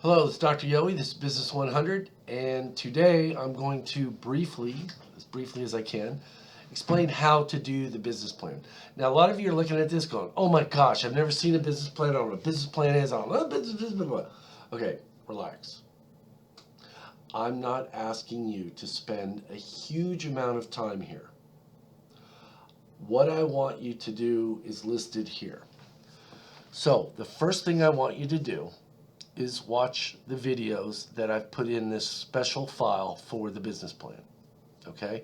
Hello, this is Dr. Yohe. This is Business 100, and today I'm going to as briefly as I can, explain how to do the business plan. Now, a lot of you are looking at this going, oh my gosh, I've never seen a business plan. I don't know what a business plan is. I don't know business. Okay, relax. I'm not asking you to spend a huge amount of time here. What I want you to do is listed here. So, the first thing I want you to do is watch the videos that I've put in this special file for the business plan. Okay?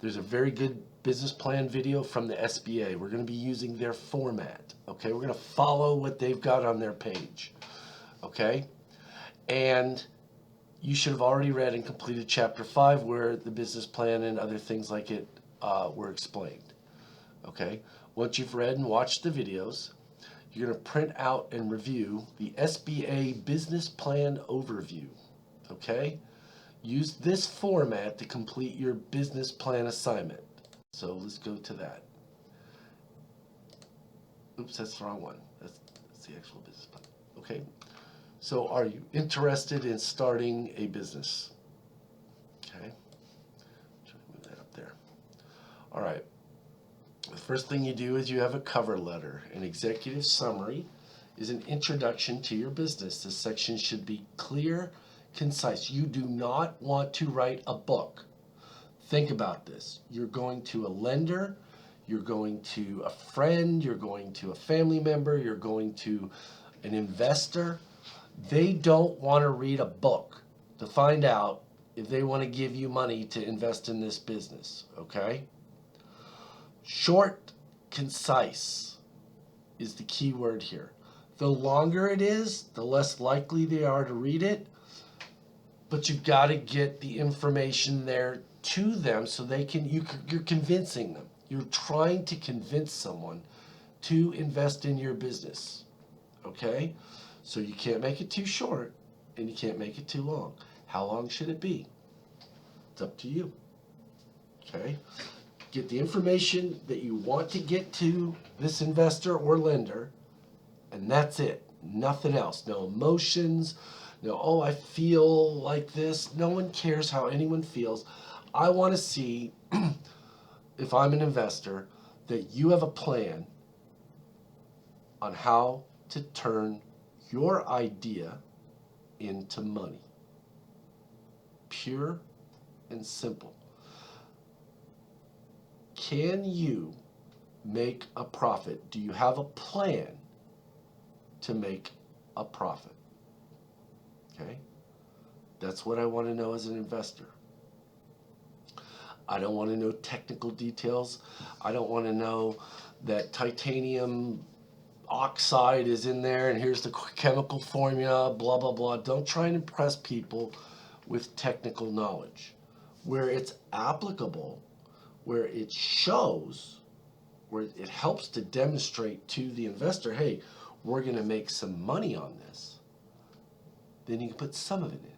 There's a very good business plan video from the SBA. We're going to be using their format. Okay? We're going to follow what they've got on their page. Okay? And you should have already read and completed Chapter 5 where the business plan and other things like it were explained. Okay? Once you've read and watched the videos, you're going to print out and review the SBA Business Plan Overview, okay? Use this format to complete your business plan assignment. So let's go to that. Oops, that's the wrong one. That's the actual business plan, okay? So are you interested in starting a business? Okay, try to move that up there. All right. The first thing you do is you have a cover letter. An executive summary is an introduction to your business. This section should be clear, concise. You do not want to write a book. Think about this. You're going to a lender, you're going to a friend, you're going to a family member, you're going to an investor. They don't want to read a book to find out if they want to give you money to invest in this business, okay? Short, concise is the key word here. The longer it is, the less likely they are to read it, but you've got to get the information there to them so they can, you're convincing them. You're trying to convince someone to invest in your business, okay? So you can't make it too short and you can't make it too long. How long should it be? It's up to you, okay? Get the information that you want to get to this investor or lender, and that's it. Nothing else. No emotions. No, oh, I feel like this. No one cares how anyone feels. I want to see, if I'm an investor, that you have a plan on how to turn your idea into money. Pure and simple. Can you make a profit? Do you have a plan to make a profit? Okay? That's what I want to know as an investor. I don't want to know technical details. I don't want to know that titanium oxide is in there and here's the chemical formula, blah, blah, blah. Don't try and impress people with technical knowledge. Where it's applicable, where it shows, where it helps to demonstrate to the investor, hey, we're going to make some money on this, then you can put some of it in.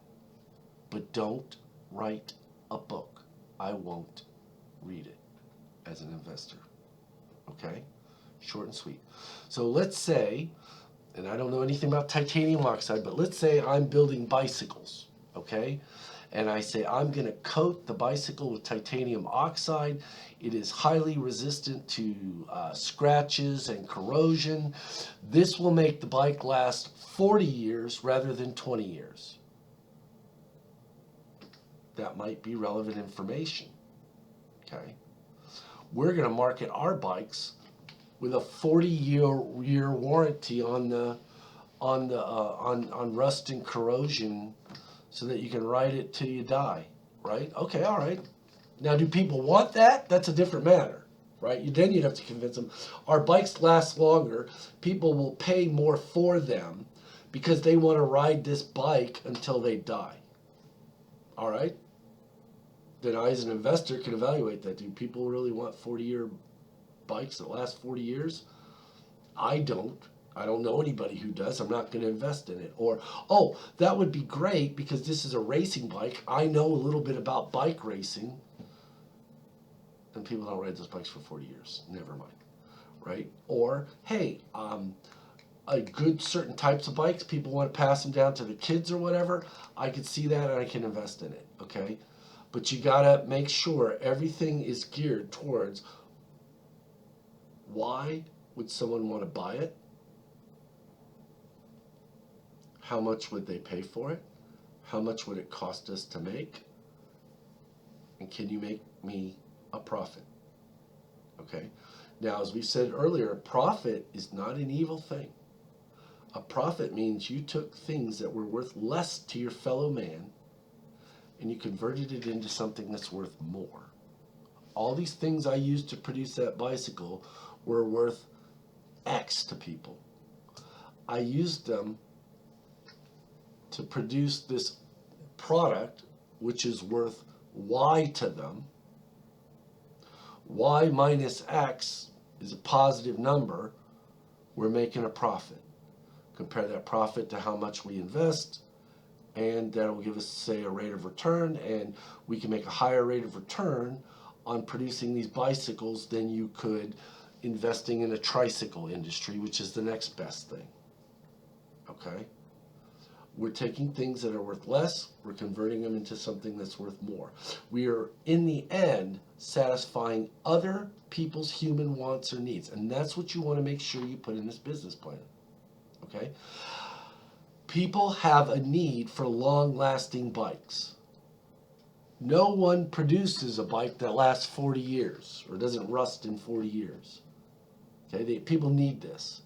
But don't write a book. I won't read it as an investor. Okay? Short and sweet. So let's say, and I don't know anything about titanium oxide, but let's say I'm building bicycles, okay? And I say I'm going to coat the bicycle with titanium oxide. It is highly resistant to scratches and corrosion. This will make the bike last 40 years rather than 20 years. That might be relevant information. Okay, we're going to market our bikes with a 40-year warranty on rust and corrosion, so that you can ride it till you die, right? Okay, all right. Now, do people want that? That's a different matter, right? Then you'd have to convince them. Our bikes last longer. People will pay more for them because they want to ride this bike until they die. All right? Then I, as an investor, can evaluate that. Do people really want 40-year bikes that last 40 years? I don't. I don't know anybody who does. I'm not going to invest in it. Or, oh, that would be great because this is a racing bike. I know a little bit about bike racing. And people don't ride those bikes for 40 years. Never mind. Right? Or, hey, a good certain types of bikes, people want to pass them down to the kids or whatever, I could see that and I can invest in it, okay? But you gotta make sure everything is geared towards why would someone want to buy it? How much would they pay for it? How much would it cost us to make? And can you make me a profit? Okay? Now, as we said earlier, profit is not an evil thing. A profit means you took things that were worth less to your fellow man and you converted it into something that's worth more. All these things I used to produce that bicycle were worth X to people. I used them to produce this product which is worth Y to them. Y minus X is a positive number. We're making a profit. Compare that profit to how much we invest, and that'll give us, say, a rate of return, and we can make a higher rate of return on producing these bicycles than you could investing in a tricycle industry, which is the next best thing. Okay? We're taking things that are worth less, we're converting them into something that's worth more. We are, in the end, satisfying other people's human wants or needs, and that's what you want to make sure you put in this business plan. Okay? People have a need for long-lasting bikes. No one produces a bike that lasts 40 years or doesn't rust in 40 years. Okay? People need this.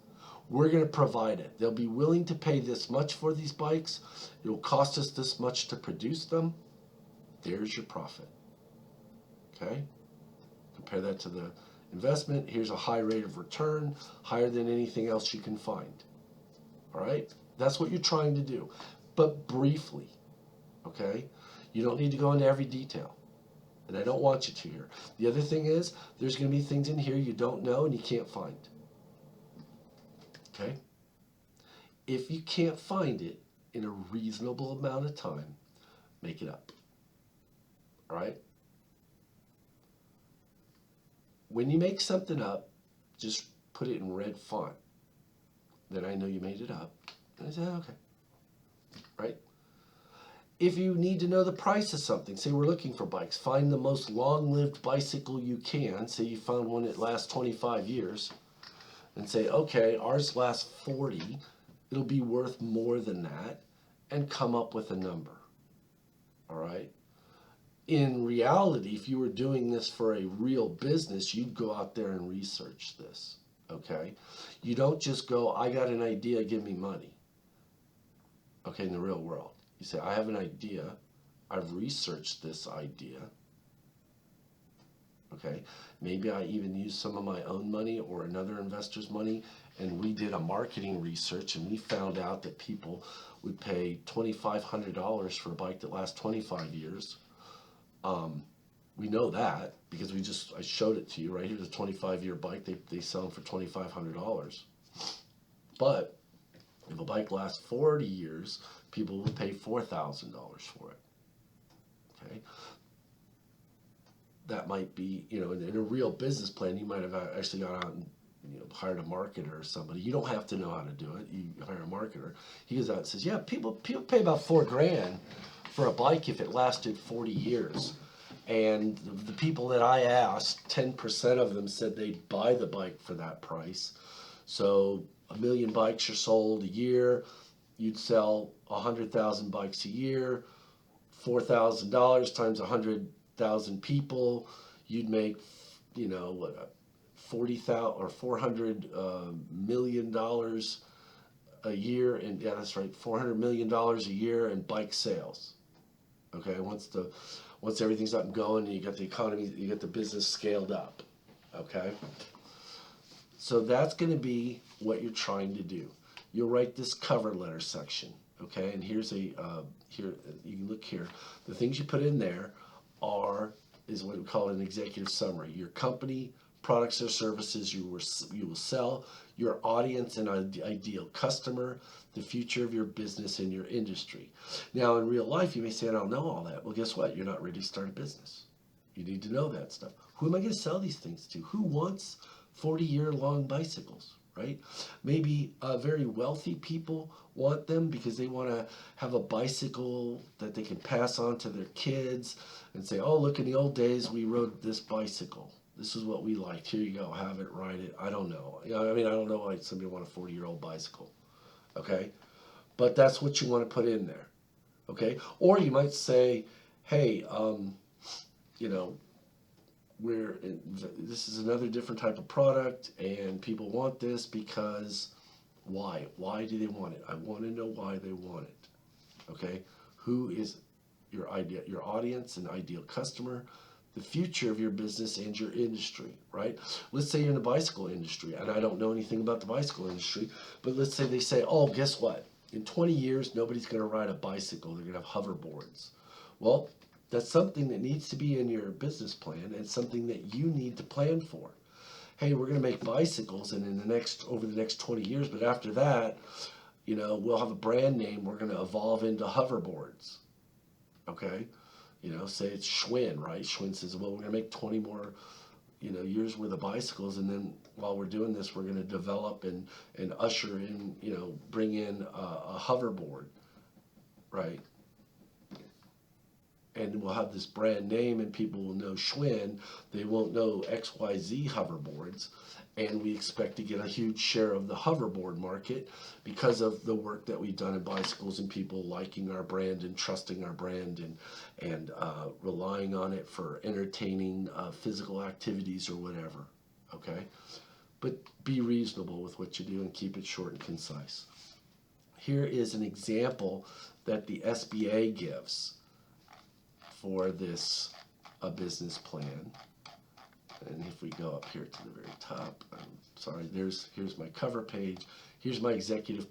We're going to provide it. They'll be willing to pay this much for these bikes. It will cost us this much to produce them. There's your profit. Okay? Compare that to the investment. Here's a high rate of return, higher than anything else you can find. All right? That's what you're trying to do. But briefly, okay? You don't need to go into every detail. And I don't want you to here. The other thing is, there's going to be things in here you don't know and you can't find. Okay? If you can't find it in a reasonable amount of time, make it up. All right? When you make something up, just put it in red font. Then I know you made it up. And I say, okay. Right? If you need to know the price of something, say we're looking for bikes, find the most long-lived bicycle you can. Say you found one that lasts 25 years. And say, okay, ours lasts 40. It'll be worth more than that. And come up with a number. All right? In reality, if you were doing this for a real business, you'd go out there and research this. Okay? You don't just go, I got an idea, give me money. Okay, in the real world. You say, I have an idea. I've researched this idea. Okay? Maybe I even used some of my own money or another investor's money, and we did a marketing research, and we found out that people would pay $2,500 for a bike that lasts 25 years. We know that because I showed it to you, right? Here's a 25-year bike. They sell them for $2,500. But if a bike lasts 40 years, people will pay $4,000 for it. Okay? That might be, in a real business plan, you might have actually gone out and hired a marketer or somebody. You don't have to know how to do it. You hire a marketer. He goes out and says, yeah, people pay about $4,000 for a bike if it lasted 40 years. And the people that I asked, 10% of them said they'd buy the bike for that price. So 1 million bikes are sold a year. You'd sell 100,000 bikes a year. $4,000 times 100,000 people. You'd make, $40,000 or $400 million a year, and yeah, that's right, $400 million a year in bike sales. Okay, once everything's up and going, and you got the economy, you got the business scaled up. Okay, so that's going to be what you're trying to do. You'll write this cover letter section. Okay, and here's here you can look here. The things you put in there is what we call an executive summary. Your company, products or services you will sell, your audience and ideal customer, the future of your business and your industry. Now, in real life, you may say, I don't know all that. Well, guess what? You're not ready to start a business. You need to know that stuff. Who am I going to sell these things to? Who wants 40-year-long bicycles? right? Maybe very wealthy people want them because they want to have a bicycle that they can pass on to their kids and say, oh, look, in the old days, we rode this bicycle. This is what we liked. Here you go. Have it, ride it. I don't know. I mean, I don't know why somebody want a 40-year-old bicycle. Okay? But that's what you want to put in there. Okay? Or you might say, hey, you know, this is another different type of product and people want this because why? Why do they want it? I want to know why they want it. Okay? Who is your audience and ideal customer, the future of your business and your industry, right? Let's say you're in the bicycle industry, and I don't know anything about the bicycle industry, but let's say they say, oh, guess what? In 20 years, nobody's going to ride a bicycle. They're going to have hoverboards. Well, that's something that needs to be in your business plan and something that you need to plan for. Hey, we're going to make bicycles, and over the next 20 years, but after that, you know, we'll have a brand name. We're going to evolve into hoverboards. Okay? You know, say it's Schwinn, right? Schwinn says, well, we're going to make 20 more, you know, years worth of bicycles, and then while we're doing this, we're going to develop and usher in, you know, bring in a hoverboard, right? And we'll have this brand name and people will know Schwinn. They won't know XYZ hoverboards. And we expect to get a huge share of the hoverboard market because of the work that we've done in bicycles and people liking our brand and trusting our brand and relying on it for entertaining physical activities or whatever. Okay? But be reasonable with what you do and keep it short and concise. Here is an example that the SBA gives for this business plan. And if we go up here to the very top, I'm sorry, here's my cover page. Here's my executive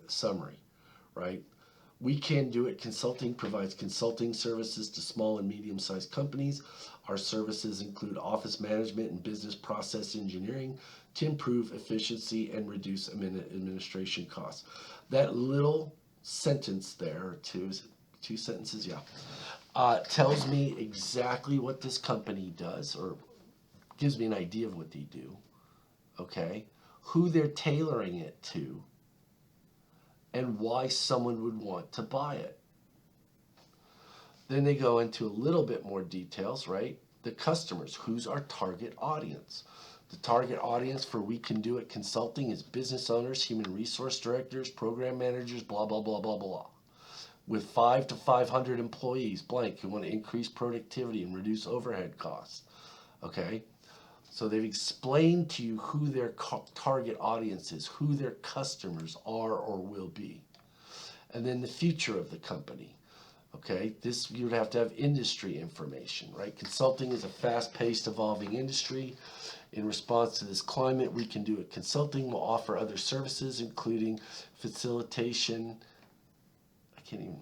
summary, right? We Can Do It Consulting provides consulting services to small and medium-sized companies. Our services include office management and business process engineering to improve efficiency and reduce administration costs. That little sentence there, two sentences, yeah, tells me exactly what this company does, or gives me an idea of what they do, okay, who they're tailoring it to, and why someone would want to buy it. Then they go into a little bit more details, right? The customers, who's our target audience? The target audience for We Can Do It Consulting is business owners, human resource directors, program managers, blah, blah, blah, blah, blah. With 5 to 500 employees, blank, who want to increase productivity and reduce overhead costs, okay? So they've explained to you who their target audience is, who their customers are or will be. And then the future of the company. Okay, this you would have to have industry information, right? Consulting is a fast-paced, evolving industry. In response to this climate, We Can Do It Consulting will offer other services, including facilitation,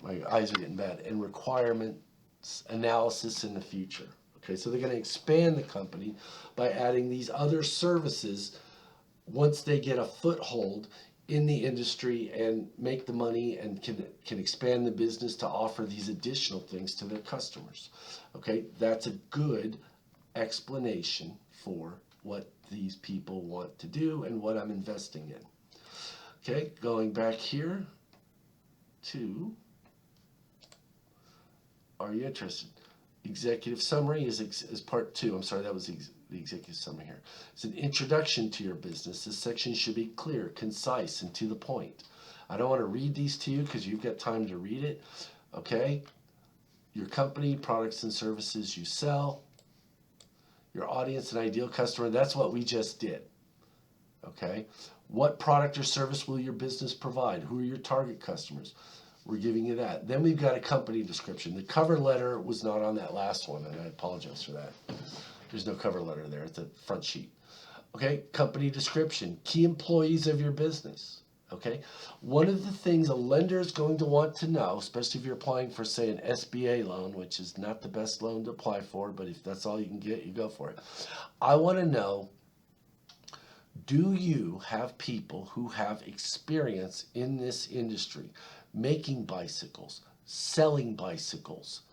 my eyes are getting bad, and requirements analysis in the future. Okay, so they're going to expand the company by adding these other services once they get a foothold in the industry and make the money and can expand the business to offer these additional things to their customers. Okay, that's a good explanation for what these people want to do and what I'm investing in. Okay, going back here to, are you interested? Executive summary is part 2. I'm sorry, that was the executive summary here. It's an introduction to your business. This section should be clear, concise, and to the point. I don't want to read these to you because you've got time to read it. Okay? Your company, products and services you sell, your audience and ideal customer, that's what we just did. Okay? What product or service will your business provide? Who are your target customers? We're giving you that. Then we've got a company description. The cover letter was not on that last one, and I apologize for that. There's no cover letter there. It's a front sheet. Okay, company description. Key employees of your business. Okay, one of the things a lender is going to want to know, especially if you're applying for, say, an SBA loan, which is not the best loan to apply for, but if that's all you can get, you go for it. I want to know, do you have people who have experience in this industry? Making bicycles, selling bicycles,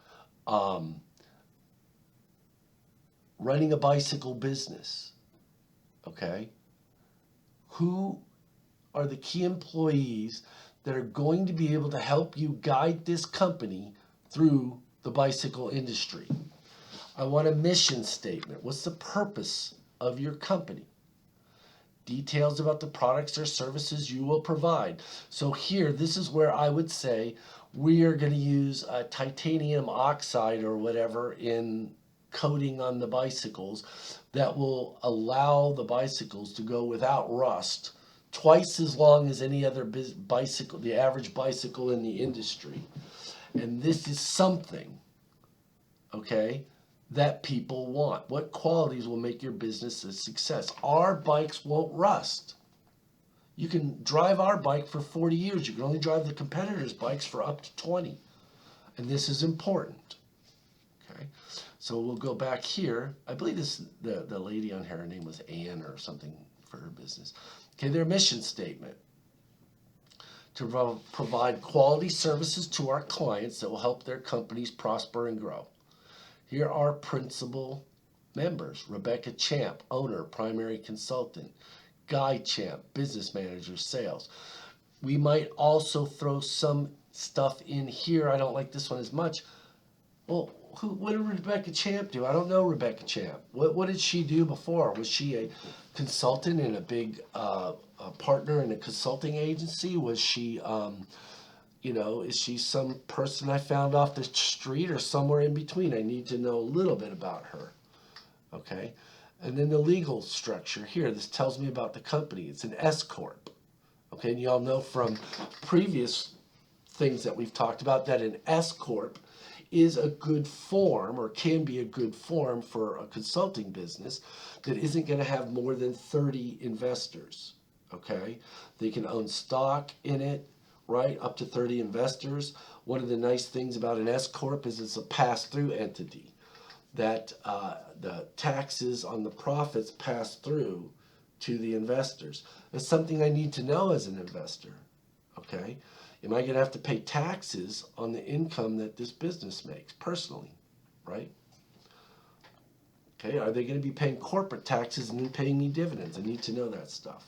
running a bicycle business, okay? Who are the key employees that are going to be able to help you guide this company through the bicycle industry? I want a mission statement. What's the purpose of your company? Details about the products or services you will provide. So here, this is where I would say we are going to use a titanium oxide or whatever in coating on the bicycles that will allow the bicycles to go without rust twice as long as any other bicycle, the average bicycle in the industry. And this is something, okay, that people want. What qualities will make your business a success? Our bikes won't rust. You can drive our bike for 40 years. You can only drive the competitors' bikes for up to 20. And this is important. Okay, so we'll go back here. I believe this the lady on here, her name was Ann or something for her business. Okay, their mission statement: to provide quality services to our clients that will help their companies prosper and grow. Here are principal members: Rebecca Champ, owner, primary consultant; Guy Champ, business manager, sales. We might also throw some stuff in here. I don't like this one as much. Well, what did Rebecca Champ do? I don't know Rebecca Champ. What did she do before? Was she a consultant in a big a partner in a consulting agency? Was she, is she some person I found off the street or somewhere in between? I need to know a little bit about her. Okay. And then the legal structure here. This tells me about the company. It's an S Corp. Okay. And you all know from previous things that we've talked about that an S Corp is a good form, or can be a good form, for a consulting business that isn't going to have more than 30 investors. Okay. They can own stock in it, right? Up to 30 investors. One of the nice things about an S Corp is it's a pass-through entity, that the taxes on the profits pass through to the investors. It's something I need to know as an investor. Okay. Am I going to have to pay taxes on the income that this business makes personally, right? Okay, are they going to be paying corporate taxes and then paying me dividends? I need to know that stuff.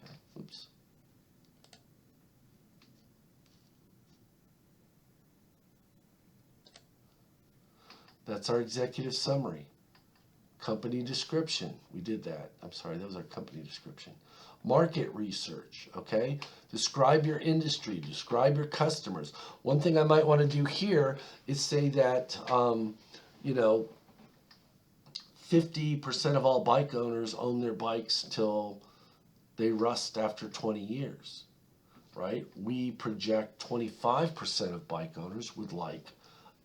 Okay, oops. That's our executive summary. Company description, we did that. I'm sorry, that was our company description. Market research, okay? Describe your industry, describe your customers. One thing I might want to do here is say that, 50% of all bike owners own their bikes till they rust after 20 years, right? We project 25% of bike owners would like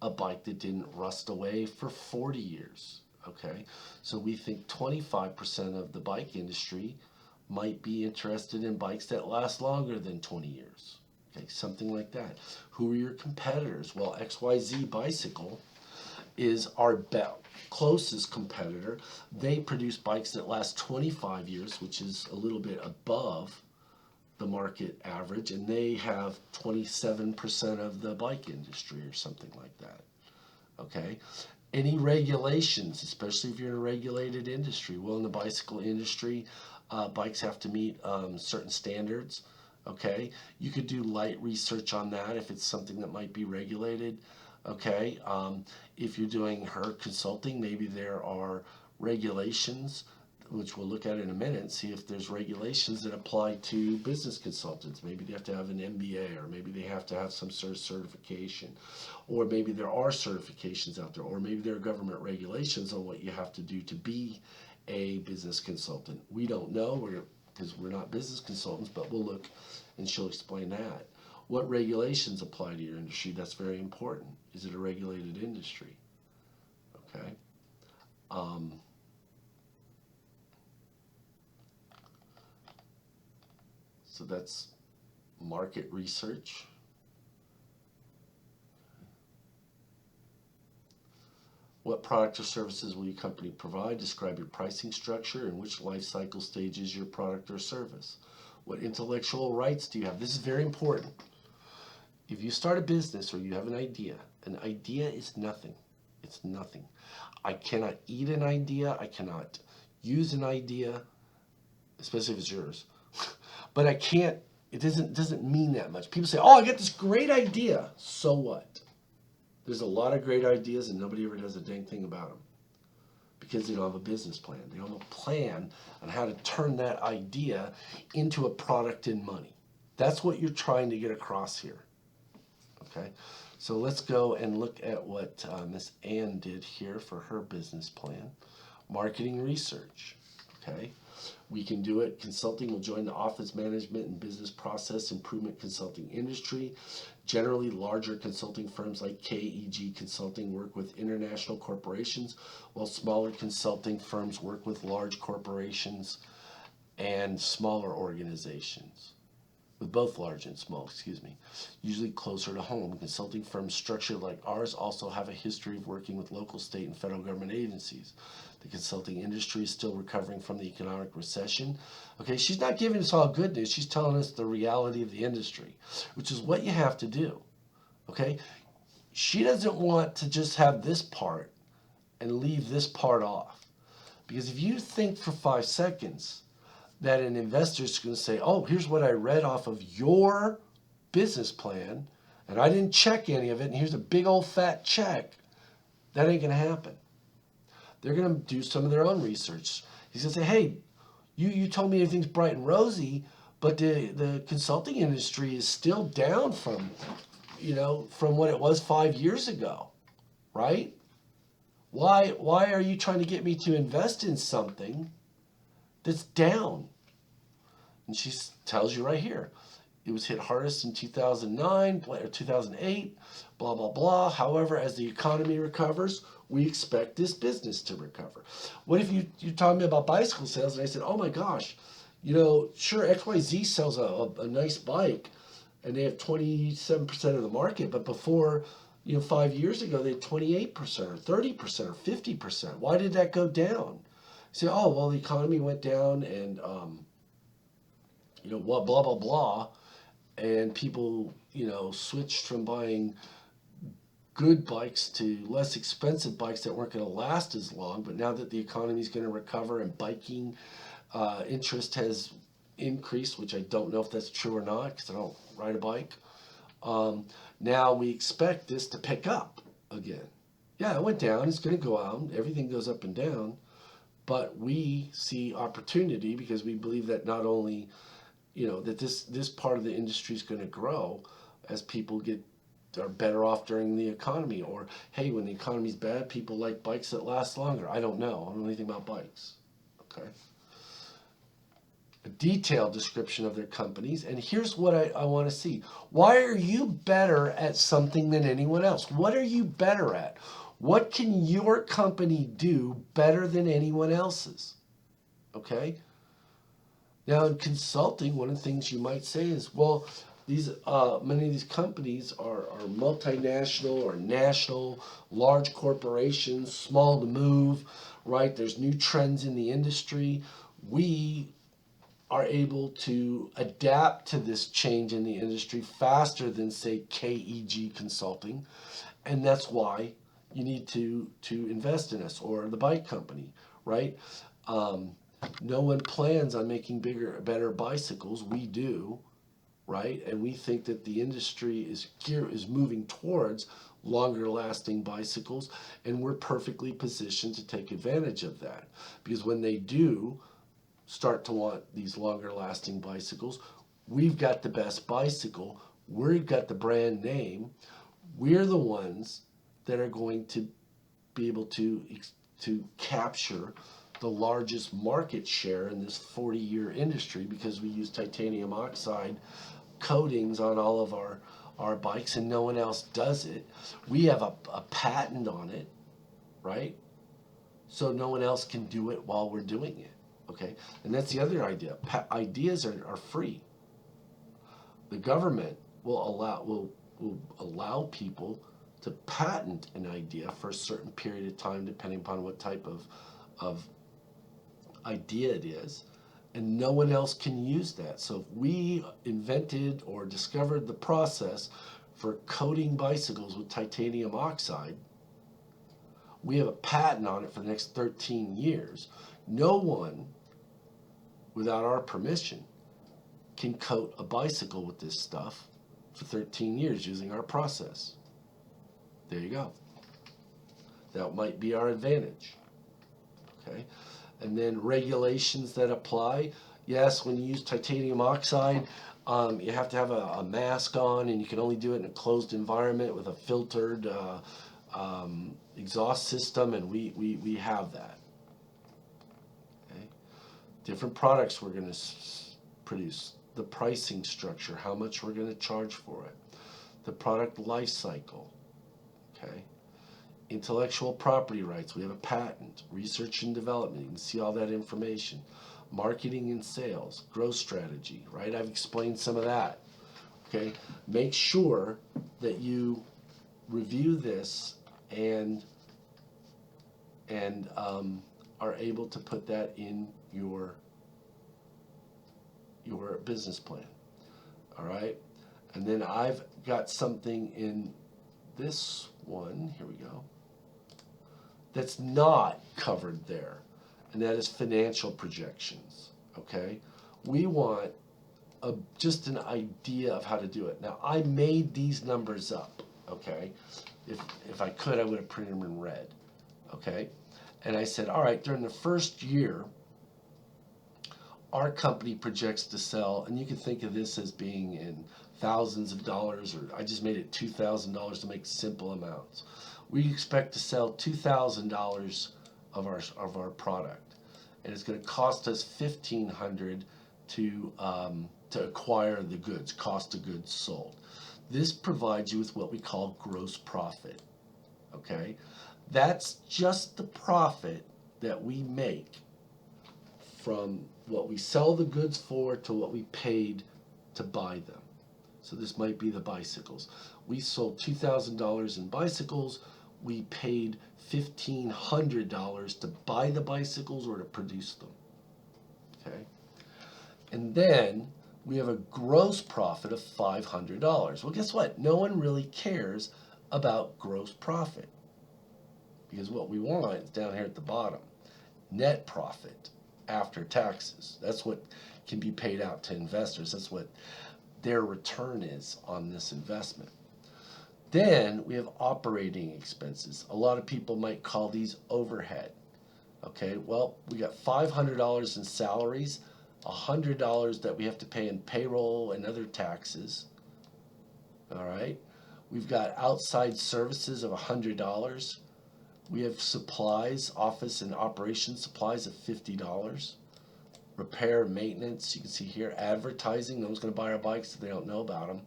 a bike that didn't rust away for 40 years. Okay, so we think 25% of the bike industry might be interested in bikes that last longer than 20 years. Okay, something like that. Who are your competitors? Well, XYZ Bicycle is our closest competitor. They produce bikes that last 25 years, which is a little bit above the market average, and they have 27% of the bike industry or something like that. Okay. Any regulations, especially if you're in a regulated industry? Well, in the bicycle industry, bikes have to meet certain standards. Okay, you could do light research on that if it's something that might be regulated. Okay, if you're doing her consulting, maybe there are regulations, which we'll look at in a minute, see if there's regulations that apply to business consultants. Maybe they have to have an MBA, or maybe they have to have some sort of certification, or maybe there are certifications out there, or maybe there are government regulations on what you have to do to be a business consultant. We don't know, because we're not business consultants, but we'll look and she'll explain that. What regulations apply to your industry? That's very important. Is it a regulated industry? Okay. So that's market research. What product or services will your company provide? Describe your pricing structure and which life cycle stage is your product or service. What intellectual rights do you have? This is very important. If you start a business or you have an idea is nothing. It's nothing. I cannot eat an idea. I cannot use an idea. especially if it's yours. But I can't, it doesn't mean that much. People say, oh, I got this great idea. So what? There's a lot of great ideas and nobody ever does a dang thing about them because they don't have a business plan. They don't have a plan on how to turn that idea into a product and money. That's what you're trying to get across here. Okay, so let's go and look at what Miss Ann did here for her business plan. Marketing research. Okay, we can do it. Consulting will join the office management and business process improvement consulting industry. Generally, larger consulting firms like KEG Consulting work with international corporations, while smaller consulting firms work with large corporations and smaller organizations. With both large and small, usually closer to home. Consulting firms structured like ours also have a history of working with local, state, and federal government agencies. The consulting industry is still recovering from the economic recession. Okay, she's not giving us all good news. She's telling us the reality of the industry, which is what you have to do. Okay, she doesn't want to just have this part and leave this part off. Because if you think for 5 seconds that an investor is going to say, oh, here's what I read off of your business plan, and I didn't check any of it, and here's a big old fat check, that ain't going to happen. They're going to do some of their own research. He's going to say, hey, you told me everything's bright and rosy, but the consulting industry is still down from what it was 5 years ago, right? Why are you trying to get me to invest in something that's down? And she tells you right here, it was hit hardest in 2009 or 2008, blah, blah, blah. However, as the economy recovers, we expect this business to recover. What if you told me about bicycle sales and I said, oh my gosh, sure, XYZ sells a nice bike and they have 27% of the market, but before, 5 years ago, they had 28% or 30% or 50%. Why did that go down? You say, oh, well, the economy went down and, blah, blah, blah, and people, switched from buying good bikes to less expensive bikes that weren't going to last as long. But now that the economy is going to recover and biking interest has increased, which I don't know if that's true or not because I don't ride a bike, now we expect this to pick up again. Yeah, it went down. It's going to go out. Everything goes up and down. But we see opportunity because we believe that not only, that this part of the industry is going to grow as people are better off during the economy, or hey, when the economy's bad, people like bikes that last longer. I don't know. I don't know anything about bikes. Okay. A detailed description of their companies, and here's what I want to see. Why are you better at something than anyone else? What are you better at? What can your company do better than anyone else's? Okay. Now, in consulting, one of the things you might say is, well, these many of these companies are multinational or national, large corporations, small to move, right? There's new trends in the industry. We are able to adapt to this change in the industry faster than, say, KEG Consulting, and that's why you need to invest in us, or the bike company, right? No one plans on making better bicycles. We do, right? And we think that the industry is moving towards longer lasting bicycles, and we're perfectly positioned to take advantage of that. Because when they do start to want these longer lasting bicycles, we've got the best bicycle, we've got the brand name, we're the ones that are going to be able to capture the largest market share in this 40-year industry, because we use titanium oxide coatings on all of our bikes and no one else does it. We have a patent on it, right? So no one else can do it while we're doing it, okay? And that's the other idea. Ideas are free. The government will allow people to patent an idea for a certain period of time, depending upon what type of idea it is, and no one else can use that. So if we invented or discovered the process for coating bicycles with titanium oxide, we have a patent on it for the next 13 years. No one without our permission, can coat a bicycle with this stuff for 13 years using our process. There you go. That might be our advantage. Okay, and then regulations that apply. Yes, when you use titanium oxide, you have to have a mask on, and you can only do it in a closed environment with a filtered exhaust system, and we have that. Okay, different products we're going to produce, the pricing structure, how much we're going to charge for it, the product life cycle. Okay. Intellectual property rights, we have a patent, research and development, you can see all that information, marketing and sales, growth strategy, right? I've explained some of that. Okay, make sure that you review this and are able to put that in your business plan. All right, and then I've got something in this one, here we go, that's not covered there, and that is financial projections. Okay, we want just an idea of how to do it. Now, I made these numbers up. Okay, if I could, I would have printed them in red. Okay, and I said, all right, during the first year, our company projects to sell, and you can think of this as being in thousands of dollars, or I just made it $2,000 to make simple amounts. We expect to sell $2,000 of our product, and it's going to cost us $1,500 to acquire the goods, cost of goods sold. This provides you with what we call gross profit. Okay, that's just the profit that we make from what we sell the goods for to what we paid to buy them. So this might be the bicycles. We sold $2,000 in bicycles. We paid $1,500 to buy the bicycles or to produce them. Okay, and then we have a gross profit of $500. Well, guess what? No one really cares about gross profit, because what we want is down here at the bottom, net profit after taxes. That's what can be paid out to investors. That's what their return is on this investment. Then we have operating expenses. A lot of people might call these overhead. Okay, well, we got $500 in salaries, $100 that we have to pay in payroll and other taxes. All right, we've got outside services of $100. We have supplies, office and operation supplies of $50. Repair, maintenance, you can see here, advertising, no one's going to buy our bikes if they don't know about them.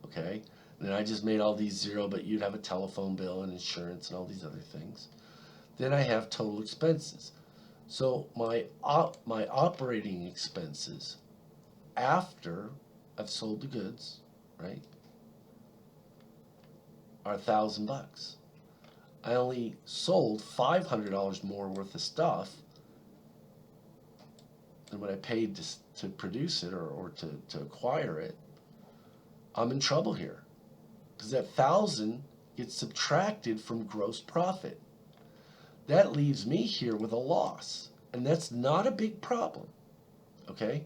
Okay, and then I just made all these zero, but you'd have a telephone bill and insurance and all these other things. Then I have total expenses. So my operating expenses after I've sold the goods, right, are $1,000. I only sold $500 more worth of stuff than what I paid to produce it or to acquire it. I'm in trouble here, because that $1,000 gets subtracted from gross profit. That leaves me here with a loss, and that's not a big problem. Okay?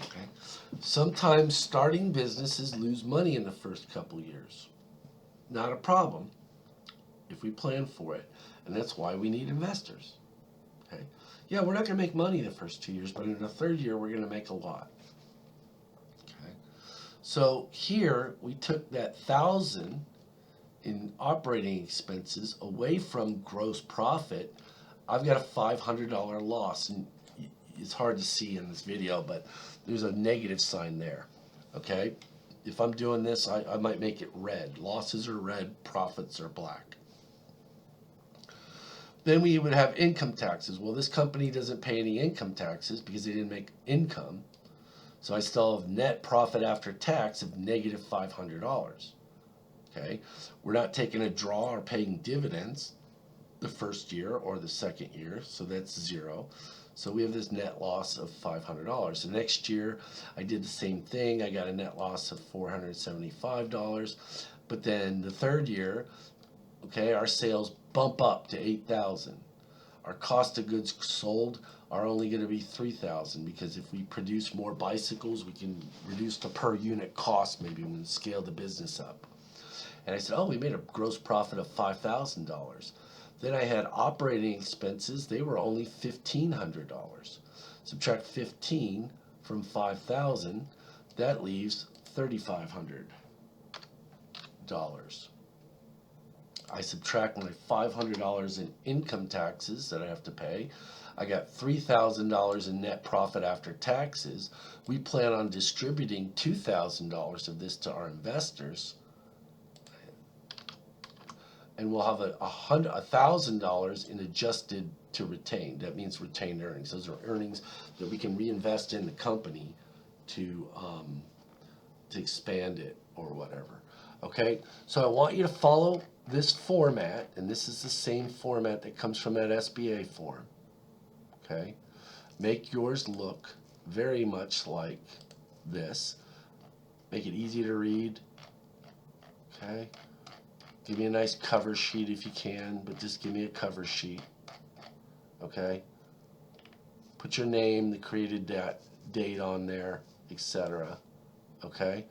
Okay. Sometimes starting businesses lose money in the first couple years. Not a problem if we plan for it, and that's why we need investors. Okay? Yeah, we're not going to make money the first 2 years, but in the third year we're going to make a lot. So here we took that $1,000 in operating expenses away from gross profit. I've got a $500 loss, and it's hard to see in this video, but there's a negative sign there. Okay, if I'm doing this, I might make it red. Losses are red, profits are black. Then we would have income taxes. Well, this company doesn't pay any income taxes because they didn't make income. So I still have net profit after tax of negative $500. Okay, we're not taking a draw or paying dividends the first year or the second year, so that's zero. So we have this net loss of $500. The next year I did the same thing. I got a net loss of $475. But then the third year, okay, our sales bump up to $8,000. Our cost of goods sold are only going to be $3,000 because if we produce more bicycles, we can reduce the per unit cost maybe when we scale the business up. And I said, oh, we made a gross profit of $5,000. Then I had operating expenses. They were only $1,500. Subtract 15 from 5,000, that leaves $3,500. I subtract my $500 in income taxes that I have to pay. I got $3,000 in net profit after taxes. We plan on distributing $2,000 of this to our investors. And we'll have $1,000 in adjusted to retained. That means retained earnings. Those are earnings that we can reinvest in the company to expand it or whatever. Okay, so I want you to follow this format, and this is the same format that comes from that SBA form. Okay, make yours look very much like this. Make it easy to read. Okay, give me a nice cover sheet if you can, but just give me a cover sheet. Okay, put your name, the created date on there, etc. Okay,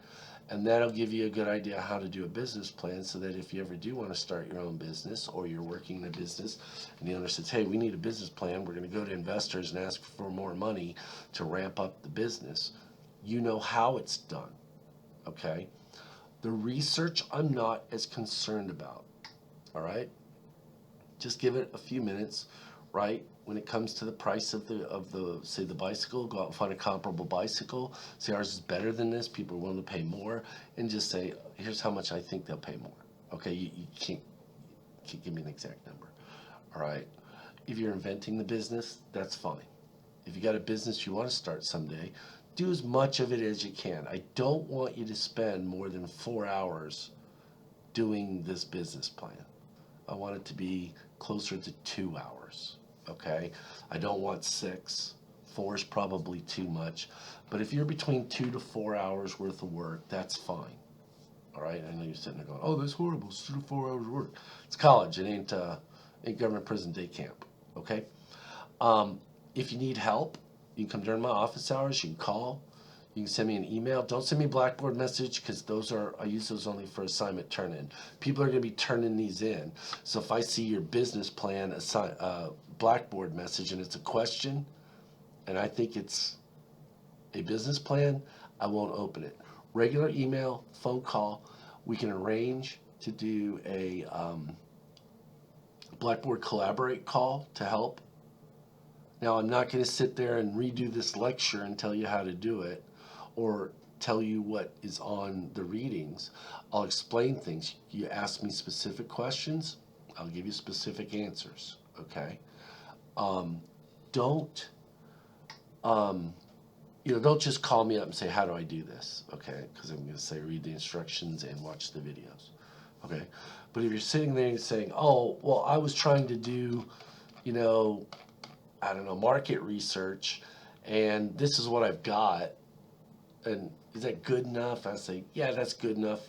and that'll give you a good idea how to do a business plan, so that if you ever do want to start your own business, or you're working in a business and the owner says, hey, we need a business plan, we're going to go to investors and ask for more money to ramp up the business, you know how it's done. Okay, the research I'm not as concerned about. All right, just give it a few minutes. Right, when it comes to the price of the say the bicycle, go out and find a comparable bicycle, say ours is better than this, people are willing to pay more, and just say, here's how much I think they'll pay more. Okay, you can't give me an exact number. All right, if you're inventing the business, that's fine. If you got a business you want to start someday, do as much of it as you can. I don't want you to spend more than 4 hours doing this business plan. I want it to be closer to 2 hours. Okay, I don't want 6. 4 is probably too much, but if you're between 2 to 4 hours worth of work, that's fine. All right, I know you're sitting there going, oh, that's horrible, it's 2 to 4 hours work. It's college, it ain't government prison day camp. Okay, if you need help, you can come during my office hours, you can call, you can send me an email. Don't send me a Blackboard message, because I use those only for assignment turn-in. People are going to be turning these in. So if I see your business plan Blackboard message and it's a question, and I think it's a business plan, I won't open it. Regular email, phone call, we can arrange to do a Blackboard Collaborate call to help. Now, I'm not going to sit there and redo this lecture and tell you how to do it, or tell you what is on the readings. I'll explain things. You ask me specific questions, I'll give you specific answers. Okay, don't just call me up and say, how do I do this? Okay, because I'm going to say read the instructions and watch the videos. Okay, but if you're sitting there and saying, oh, well, I was trying to do, I don't know, market research, and this is what I've got, and is that good enough? I say, yeah, that's good enough.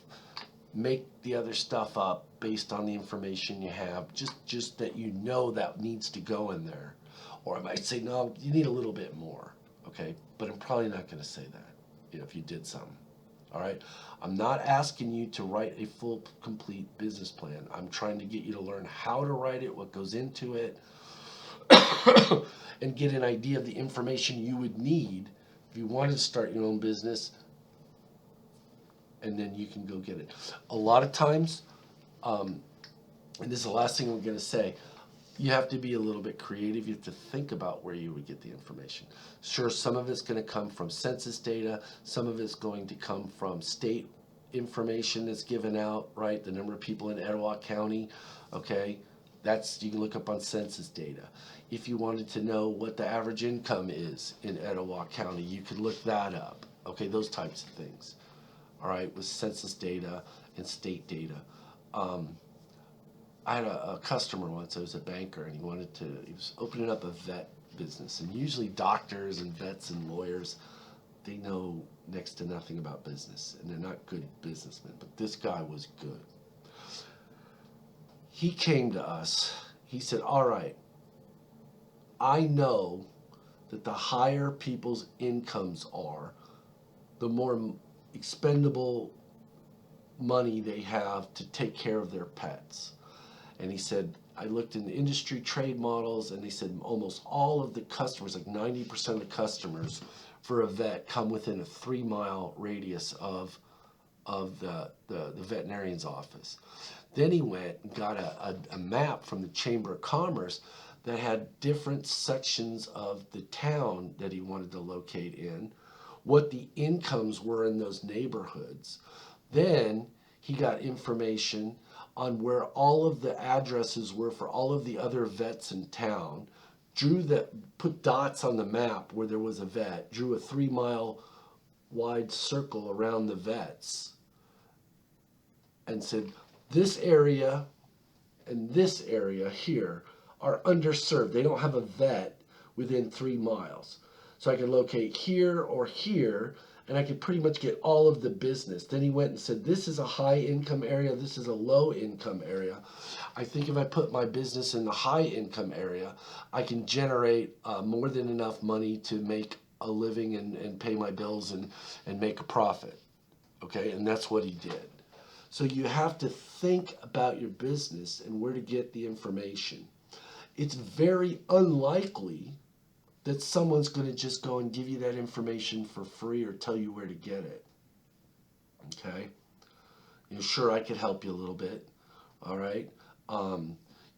Make the other stuff up based on the information you have, just that that needs to go in there. Or I might say, no, you need a little bit more. Okay, but I'm probably not going to say that if you did something. All right, I'm not asking you to write a full, complete business plan. I'm trying to get you to learn how to write it, what goes into it, and get an idea of the information you would need if you wanted to start your own business, and then you can go get it. A lot of times, and this is the last thing I'm going to say, you have to be a little bit creative. You have to think about where you would get the information. Sure, some of it's going to come from census data. Some of it's going to come from state information that's given out, right? The number of people in Etowah County, okay? You can look up on census data. If you wanted to know what the average income is in Etowah County, you could look that up. Okay, those types of things. All right, with census data and state data. I had a customer once. I was a banker, and he was opening up a vet business. And usually doctors and vets and lawyers, they know next to nothing about business, and they're not good businessmen. But this guy was good. He came to us. He said, all right, I know that the higher people's incomes are, the more expendable money they have to take care of their pets. And he said, I looked in the industry trade models, and they said almost all of the customers, like 90% of the customers for a vet, come within a 3-mile radius of the veterinarian's office. Then he went and got a map from the Chamber of Commerce that had different sections of the town that he wanted to locate in, what the incomes were in those neighborhoods. Then he got information on where all of the addresses were for all of the other vets in town, put dots on the map where there was a vet, drew a 3-mile wide circle around the vets, and said, this area and this area here are underserved. They don't have a vet within 3 miles. So I could locate here or here, and I could pretty much get all of the business. Then he went and said, this is a high income area, this is a low income area. I think if I put my business in the high income area, I can generate more than enough money to make a living and pay my bills and make a profit. Okay, and that's what he did. So you have to think about your business and where to get the information. It's very unlikely that someone's going to just go and give you that information for free or tell you where to get it. Okay? Sure, I could help you a little bit. All right?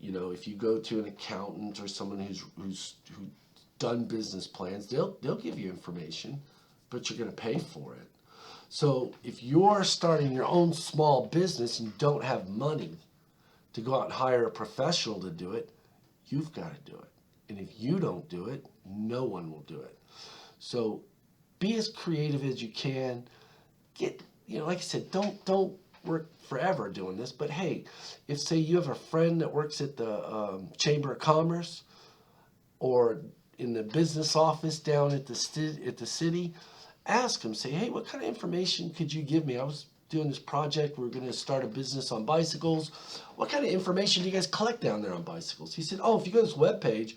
If you go to an accountant or someone who's done business plans, they'll give you information, but you're going to pay for it. So if you're starting your own small business and you don't have money to go out and hire a professional to do it, you've got to do it. And if you don't do it, no one will do it. So be as creative as you can. Like I said, don't work forever doing this. But hey, if say you have a friend that works at the Chamber of Commerce or in the business office down at the city, ask them, say, hey, what kind of information could you give me? I was doing this project. We're going to start a business on bicycles. What kind of information do you guys collect down there on bicycles? He said, oh, if you go to this webpage,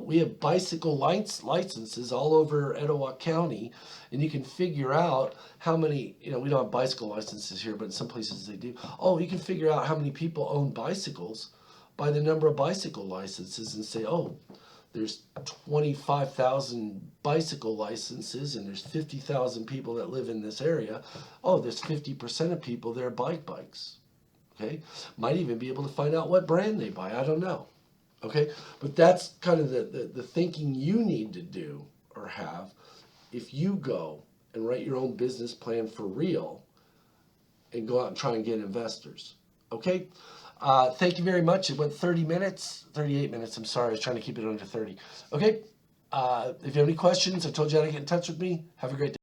we have bicycle licenses all over Etowah County, and you can figure out how many, we don't have bicycle licenses here, but in some places they do. Oh, you can figure out how many people own bicycles by the number of bicycle licenses and say, oh, there's 25,000 bicycle licenses and there's 50,000 people that live in this area. Oh, there's 50% of people that are bikes. Okay? Might even be able to find out what brand they buy. I don't know. Okay? But that's kind of the thinking you need to do or have if you go and write your own business plan for real and go out and try and get investors. Okay? Thank you very much. It went 38 minutes. I'm sorry. I was trying to keep it under 30. Okay. If you have any questions, I told you how to get in touch with me. Have a great day.